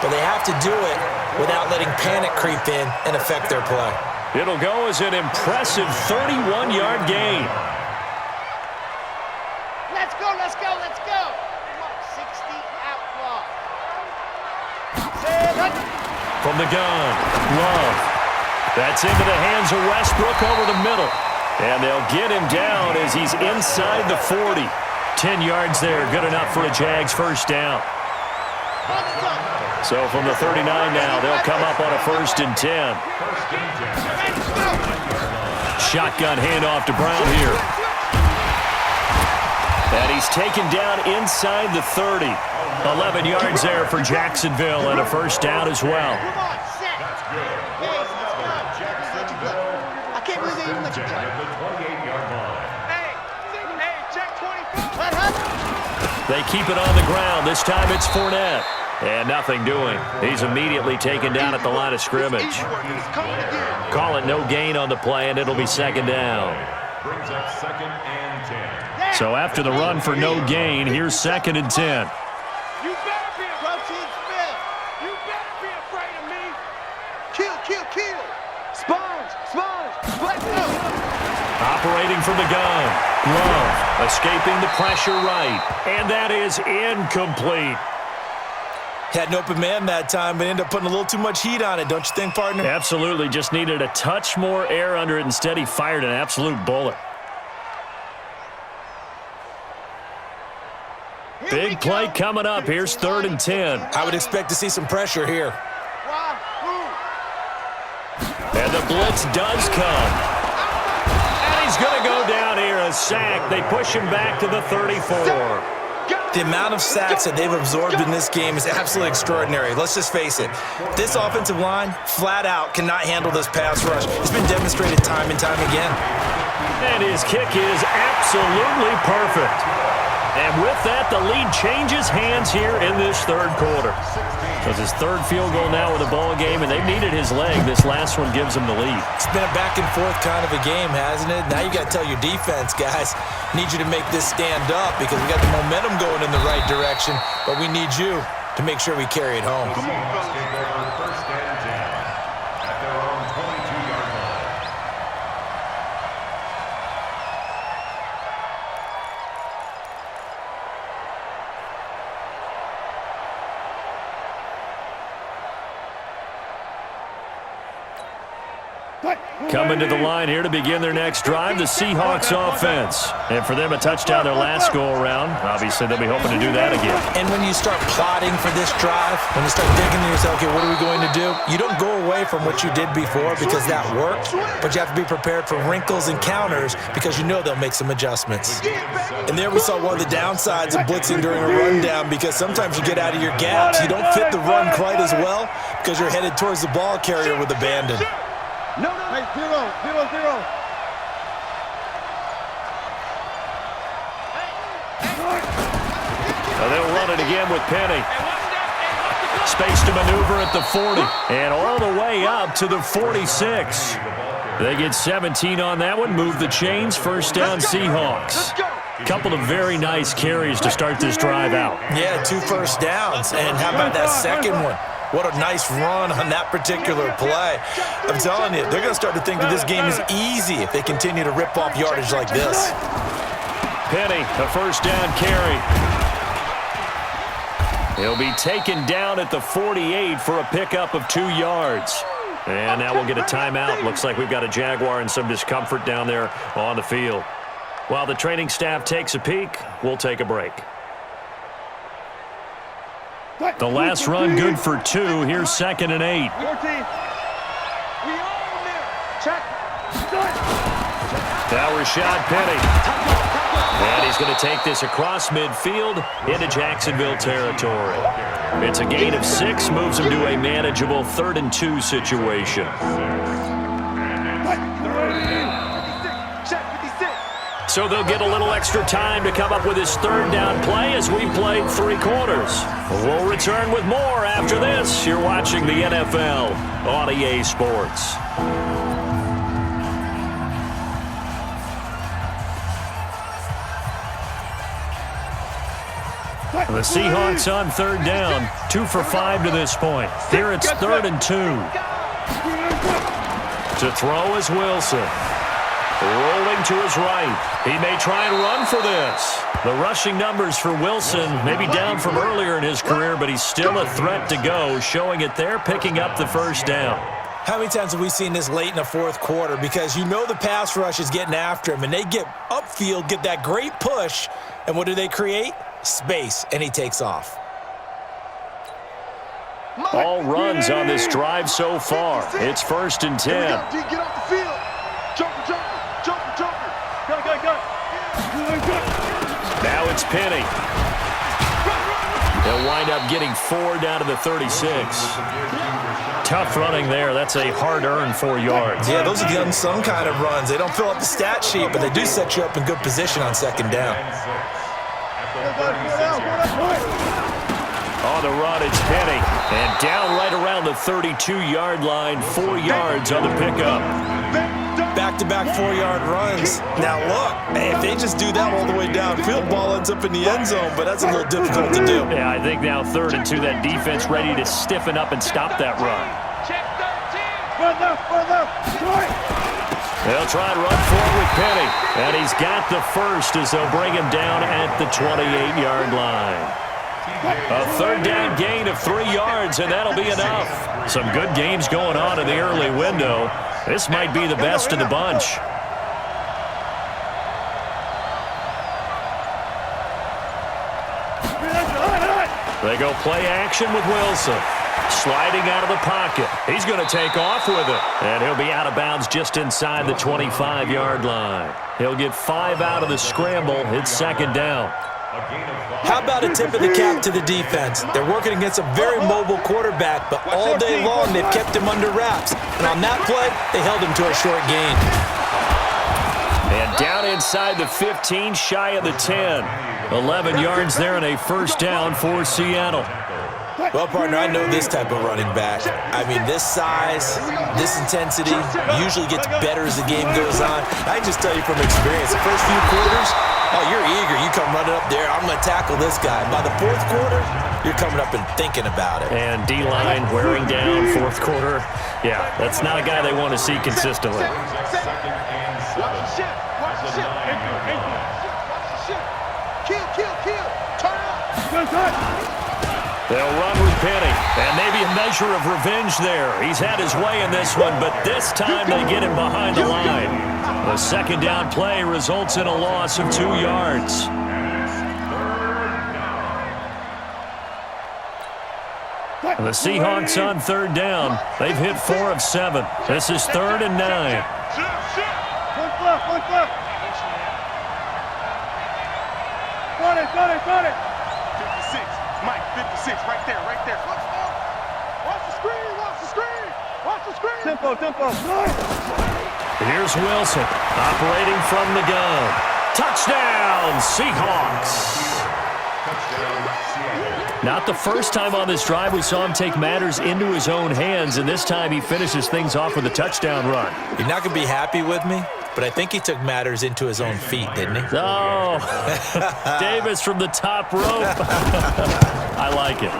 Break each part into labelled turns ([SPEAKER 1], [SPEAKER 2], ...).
[SPEAKER 1] but they have to do it without letting panic creep in and affect their play.
[SPEAKER 2] It'll go as an impressive 31-yard gain.
[SPEAKER 3] Let's go, let's go, let's go. Come on, 60 out wide.
[SPEAKER 2] From the gun, Love. That's into the hands of Westbrook over the middle. And they'll get him down as he's inside the 40. 10 yards there, good enough for a Jags first down. So from the 39 now, they'll come up on a 1st and 10. Shotgun handoff to Brown here. And he's taken down inside the 30. 11 yards there for Jacksonville and a first down as well.
[SPEAKER 3] I can't believe they even let you play.
[SPEAKER 2] They keep it on the ground. This time it's Fournette. And nothing doing. He's immediately taken down at the line of scrimmage. Call it no gain on the play, and it'll be 2nd down.
[SPEAKER 4] Brings up 2nd and 10.
[SPEAKER 2] So after the run for no gain, here's 2nd and 10.
[SPEAKER 3] You better be protein spill. You better be afraid of me. Kill, kill, kill. Sponge, sponge. Let's go.
[SPEAKER 2] Operating from the gun. Love escaping the pressure right. And that is incomplete.
[SPEAKER 1] Had an open man that time, but ended up putting a little too much heat on it, don't you think, partner?
[SPEAKER 2] Absolutely. Just needed a touch more air under it. Instead, he fired an absolute bullet. Big play coming up. Here's 3rd and 10.
[SPEAKER 1] I would expect to see some pressure here.
[SPEAKER 2] And the blitz does come. And he's going to go down here, a sack. They push him back to the 34.
[SPEAKER 1] The amount of sacks that they've absorbed in this game is absolutely extraordinary. Let's just face it. This offensive line, flat out, cannot handle this pass rush. It's been demonstrated time and time again.
[SPEAKER 2] And his kick is absolutely perfect. And with that, the lead changes hands here in this 3rd quarter. So it's his 3rd field goal now with a ball game, and they've needed his leg. This last one gives him the lead.
[SPEAKER 1] It's been a back-and-forth kind of a game, hasn't it? Now you got to tell your defense, guys, need you to make this stand up because we got the momentum going in the right direction, but we need you to make sure we carry it home.
[SPEAKER 4] First and 10 at their own 22-yard line.
[SPEAKER 2] Coming to the line here to begin their next drive, the Seahawks offense. And for them, a touchdown their last go-around. Obviously, they'll be hoping to do that again.
[SPEAKER 1] And when you start plotting for this drive, when you start thinking to yourself, okay, what are we going to do? You don't go away from what you did before because that worked, but you have to be prepared for wrinkles and counters because you know they'll make some adjustments. And there we saw one of the downsides of blitzing during a rundown because sometimes you get out of your gaps. You don't fit the run quite as well because you're headed towards the ball carrier with abandon.
[SPEAKER 3] No, no. Hey, 0-0-0.
[SPEAKER 2] Now they'll run it again with Penny. Space to maneuver at the 40. And all the way up to the 46. They get 17 on that one. Move the chains. First down, Seahawks. Couple of very nice carries to start this drive out.
[SPEAKER 1] Yeah, 2 first downs. And how about that second one? What a nice run on that particular play. I'm telling you, they're going to start to think that this game is easy if they continue to rip off yardage like this.
[SPEAKER 2] Penny, a first down carry. He'll be taken down at the 48 for a pickup of 2 yards. And now we'll get a timeout. Looks like we've got a Jaguar in some discomfort down there on the field. While the training staff takes a peek, we'll take a break. The last run good for 2. Here's 2nd and 8. Now Rashad Penny. And he's going to take this across midfield into Jacksonville territory. It's a gain of 6, moves him to a manageable 3rd and 2 situation. So they'll get a little extra time to come up with his 3rd down play as we played 3 quarters. We'll return with more after this. You're watching the NFL on EA Sports. The Seahawks on third down, 2 for 5 to this point. Here it's 3rd and 2. To throw is Wilson. Rolling to his right. He may try and run for this. The rushing numbers for Wilson may be down from earlier in his career, but he's still a threat to go, showing it there, picking up the first down.
[SPEAKER 1] How many times have we seen this late in the fourth quarter? Because you know the pass rush is getting after him, and they get upfield, get that great push, and what do they create? Space, and he takes off.
[SPEAKER 2] All runs on this drive so far. It's 1st and 10.
[SPEAKER 3] Get off the field. Jumper. Go.
[SPEAKER 2] Now it's Penny. They'll wind up getting 4 down to the 36. Tough running there. That's a hard-earned 4 yards.
[SPEAKER 1] Yeah, those are the unsung kind of runs. They don't fill up the stat sheet, but they do set you up in good position on 2nd down.
[SPEAKER 2] On the run, it's Penny. And down right around the 32-yard line, 4 yards on the pickup.
[SPEAKER 1] Back-to-back 4-yard runs. Now, look, if they just do that all the way downfield, ball ends up in the end zone, but that's a little difficult to do.
[SPEAKER 2] Yeah, I think now 3rd and 2, that defense ready to stiffen up and stop that run. They'll try and run forward with Penny. And he's got the first as they'll bring him down at the 28-yard line. A 3rd down gain of 3 yards, and that'll be enough. Some good games going on in the early window. This might be the best of the bunch. They go play action with Wilson. Sliding out of the pocket. He's going to take off with it. And he'll be out of bounds just inside the 25-yard line. He'll get 5 out of the scramble. It's 2nd down.
[SPEAKER 1] How about a tip of the cap to the defense? They're working against a very mobile quarterback, but all day long they've kept him under wraps. And on that play, they held him to a short gain.
[SPEAKER 2] And down inside the 15, shy of the 10. 11 yards there and a 1st down for Seattle.
[SPEAKER 1] Well, partner, I know this type of running back. I mean, this size, this intensity usually gets better as the game goes on. I can just tell you from experience, the first few quarters, oh, you're eager. You come running up there, I'm going to tackle this guy. By the 4th quarter, you're coming up and thinking about it.
[SPEAKER 2] And D-line wearing down 4th quarter. Yeah, that's not a guy they want to see consistently.
[SPEAKER 3] Watch the shit. Kill. Turn up.
[SPEAKER 2] They'll run with Penny, and maybe a measure of revenge there. He's had his way in this one, but this time they get him behind the line. The 2nd down play results in a loss of 2 yards. The Seahawks on 3rd down. They've hit 4 of 7. This is 3rd and 9.
[SPEAKER 3] Got it. 56. Mike, 56. Right there. Watch the screen. Tempo.
[SPEAKER 2] Here's Wilson operating from the gun. Touchdown, Seahawks. Not the first time on this drive we saw him take matters into his own hands, and this time he finishes things off with a touchdown run.
[SPEAKER 1] You're not going to be happy with me, but I think he took matters into his own feet, didn't he?
[SPEAKER 2] Oh, Davis from the top rope. I like it.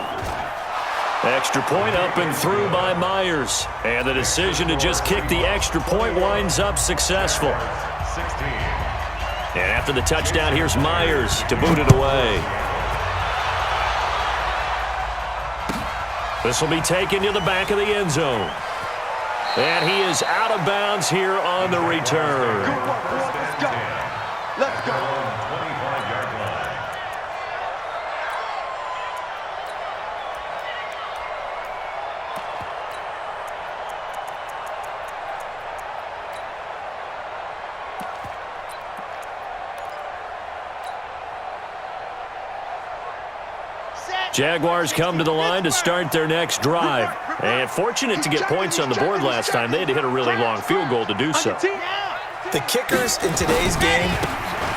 [SPEAKER 2] Extra point up and through by Myers. And the decision to just kick the extra point winds up successful. And after the touchdown, here's Myers to boot it away. This will be taken to the back of the end zone. And he is out of bounds here on the return.
[SPEAKER 3] Let's go.
[SPEAKER 2] Jaguars come to the line to start their next drive. And fortunate to get points on the board last time. They had to hit a really long field goal to do so.
[SPEAKER 1] The kickers in today's game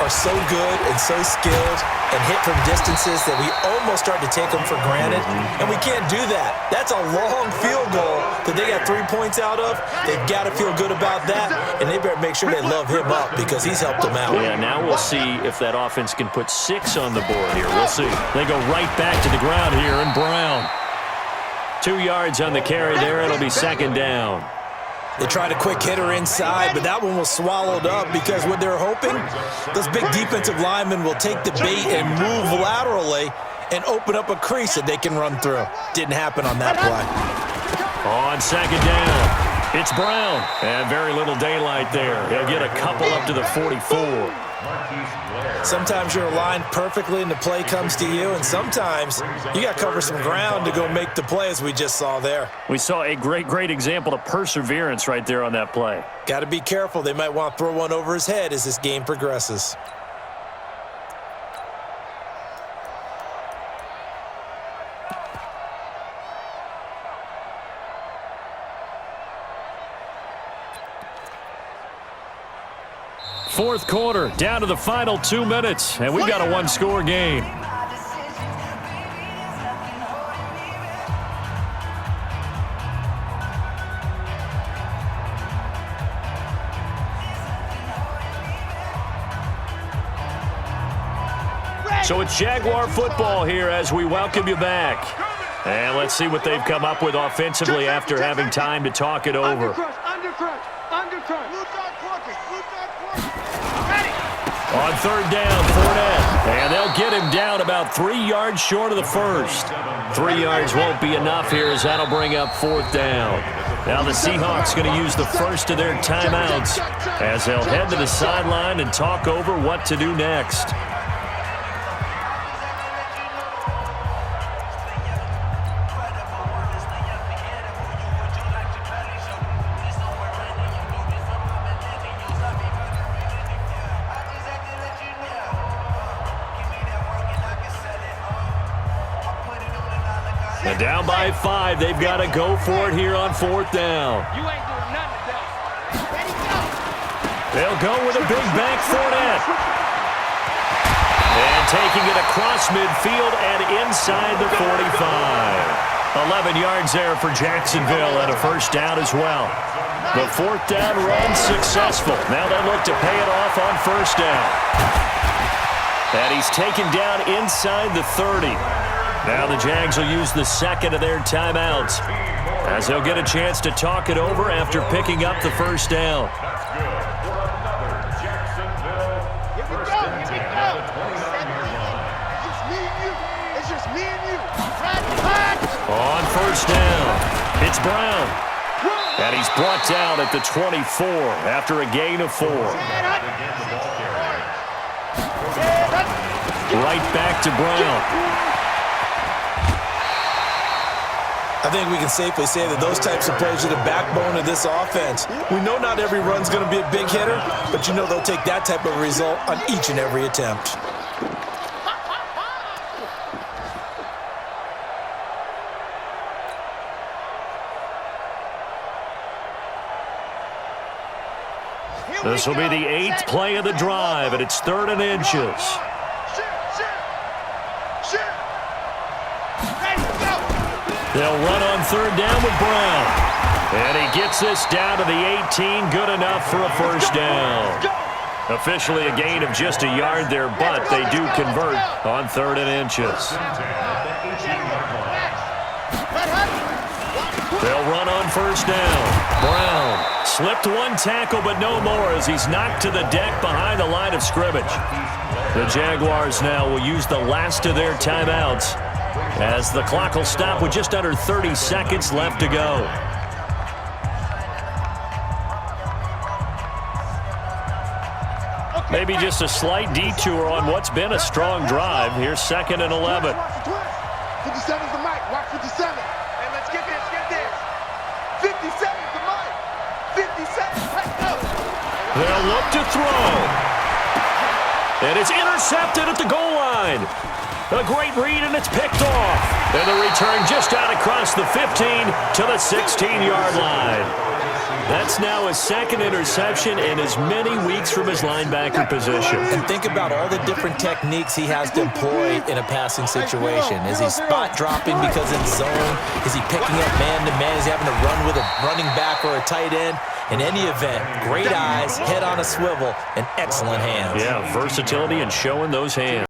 [SPEAKER 1] are so good and so skilled and hit from distances that we almost start to take them for granted, and we can't do that. That's a long field goal that they got 3 points out of. They've got to feel good about that, and they better make sure they love him up because he's helped them out.
[SPEAKER 2] Yeah, now we'll see if that offense can put 6 on the board here. We'll see. They go right back to the ground here, and Brown. 2 yards on the carry there. It'll be second down.
[SPEAKER 1] They tried a quick hitter inside, but that one was swallowed up because what they're hoping, those big defensive linemen will take the bait and move laterally and open up a crease that they can run through. Didn't happen on that play.
[SPEAKER 2] On second down, it's Brown. And very little daylight there. He'll get a couple up to the 44.
[SPEAKER 1] Sometimes you're aligned perfectly and the play comes to you, and sometimes you got to cover some ground to go make the play, as we just saw there.
[SPEAKER 2] We saw a great example of perseverance right there on that play.
[SPEAKER 1] Got to be careful. They might want to throw one over his head as this game progresses.
[SPEAKER 2] Fourth quarter, down to the final 2 minutes, and we've got a one-score game. So it's Jaguar football here as we welcome you back. And let's see what they've come up with offensively after having time to talk it over. On third down, Fournette, and they'll get him down about 3 yards short of the first. 3 yards won't be enough here as that'll bring up fourth down. Now the Seahawks going to use the first of their timeouts as they'll head to the sideline and talk over what to do next. And down by 5, they've got to go for it here on fourth down.
[SPEAKER 3] You ain't doing nothing today.
[SPEAKER 2] They'll go with a big back Fournette. And taking it across midfield and inside the 45. 11 yards there for Jacksonville and a first down as well. The fourth down run successful. Now they look to pay it off on first down. And he's taken down inside the 30. Now the Jags will use the second of their timeouts as they'll get a chance to talk it over after picking up the first down.
[SPEAKER 3] Here we go. It's just me and you.
[SPEAKER 2] On first down, it's Brown. And he's brought down at the 24 after a gain of 4. Right back to Brown.
[SPEAKER 1] I think we can safely say that those types of plays are the backbone of this offense. We know not every run's going to be a big hitter, but you know they'll take that type of result on each and every attempt.
[SPEAKER 2] This will be the 8th play of the drive, and it's 3rd and inches. They'll run on third down with Brown. And he gets this down to the 18, good enough for a first down. Officially a gain of just a yard there, but they do convert on 3rd and inches. They'll run on first down. Brown slipped one tackle, but no more as he's knocked to the deck behind the line of scrimmage. The Jaguars now will use the last of their timeouts as the clock will stop with just under 30 seconds left to go. Maybe just a slight detour on what's been a strong drive. Here's 2nd and 11.
[SPEAKER 3] 57's the mic. Watch 57. Hey, let's get this. 57's the mic. 57. Let's go.
[SPEAKER 2] They'll look to throw. And it's intercepted at the goal line. A great read, and it's picked off. And the return just out across the 15 to the 16-yard line. That's now his second interception in as many weeks from his linebacker position.
[SPEAKER 1] And think about all the different techniques he has to employ in a passing situation. Is he spot dropping because in zone? Is he picking up man-to-man? Is he having to run with a running back or a tight end? In any event, great eyes, head on a swivel, and excellent hands.
[SPEAKER 2] Yeah, versatility and showing those hands.